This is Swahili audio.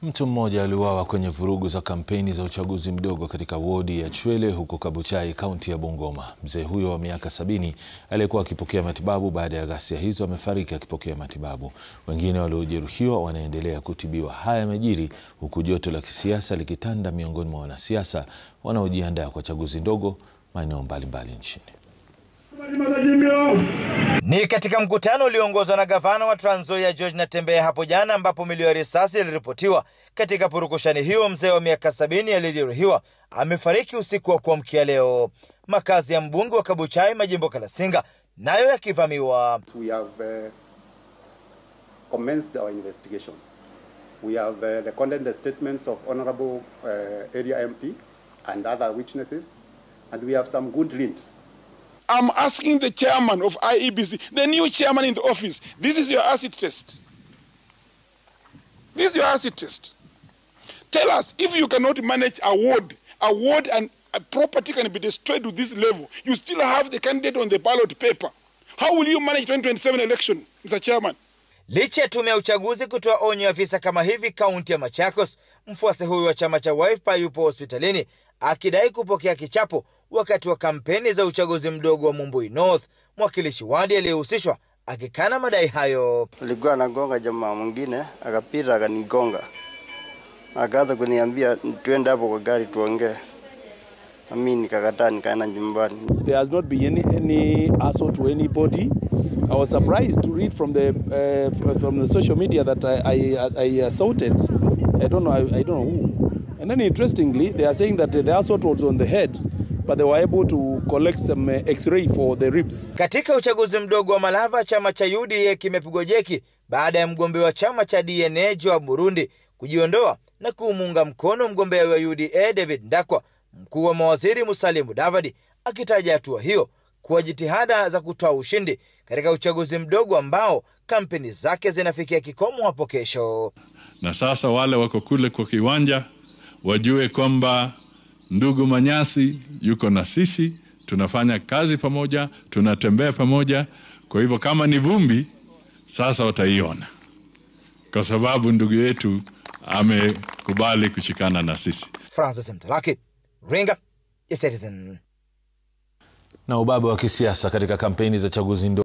Mtu mmoja aliuawa kwenye vurugu za kampeni za uchaguzi mdogo katika wodi ya Chwele huko Kabuchai, kaunti ya Bungoma. Mzee huyo wa miaka 70 aliyekuwa akipokea matibabu baada ya ghasia hizo amefariki akipokea matibabu. Wengine waliojeruhiwa wanaendelea kutibiwa. Haya yamejiri huku joto la kisiasa likitanda miongoni mwa wanasiasa wanaojiandaa kwa chaguzi ndogo maeneo mbalimbali nchini. Ni katika mkutano ulioongozwa na gavana wa Trans Nzoia George Natembeya hapo jana, ambapo milio ya risasi iliripotiwa. Katika purukushani hiyo, mzee wa miaka 70 aliyejeruhiwa amefariki usiku wa kuamkia leo. Makazi ya mbunge wa Kabuchai Majimbo Kalasinga nayo yakivamiwa. We have commenced our investigations. We have recorded the statements of Honorable Area MP and other witnesses, and we have some good leads. I'm asking the chairman of IEBC, the new chairman in the office, this is your acid test. This is your acid test. Tell us, if you cannot manage a ward and a property can be destroyed to this level, you still have the candidate on the ballot paper. How will you manage 2027 election, Mr. Chairman? Licha ya tume ya uchaguzi kutoa onyo ya visa kama hivi kaunti ya Machakos, mfuasi huyu wa chama cha Wiper yupo hospitalini akidai kupokea kichapo wakati wa kampeni za uchaguzi mdogo wa Mumbui North. Mwakilishi wadi aliyehusishwa akikana madai hayo. Alikuwa anagonga jamaa mwingine, akapita akanigonga. Akaanza kuniambia twende hapo kwa gari tuongee. Mimi nikakataa nikaenda nyumbani. There has not been any assault to anybody. I was surprised to read from the social media that I assaulted. I don't know who. And then interestingly, they are saying that the assault was on the head, but they were able to collect some X-ray for the ribs. Katika uchaguzi mdogo wa Malava, chama cha UDA kimepigwa jeki baada ya mgombea wa chama cha DNA Joab Burundi kujiondoa na kumunga mkono mgombea wa UDA David Ndakwa. Mkuu wa mawaziri Musalia Mudavadi akitaja hatua hiyo kuwa jitihada za kutoa ushindi katika uchaguzi mdogo ambao kampeni zake zinafikia kikomo hapo kesho. Na sasa wale wako kule kwa kiwanja wajue kwamba ndugu Manyasi yuko na sisi, tunafanya kazi pamoja, tunatembea pamoja. Kwa hivyo kama ni vumbi sasa wataiona, kwa sababu ndugu yetu amekubali kushikana na sisi. Francis Mtalaki, Ringa, Citizen. Na ubabe wa kisiasa katika kampeni za chaguzi ndogo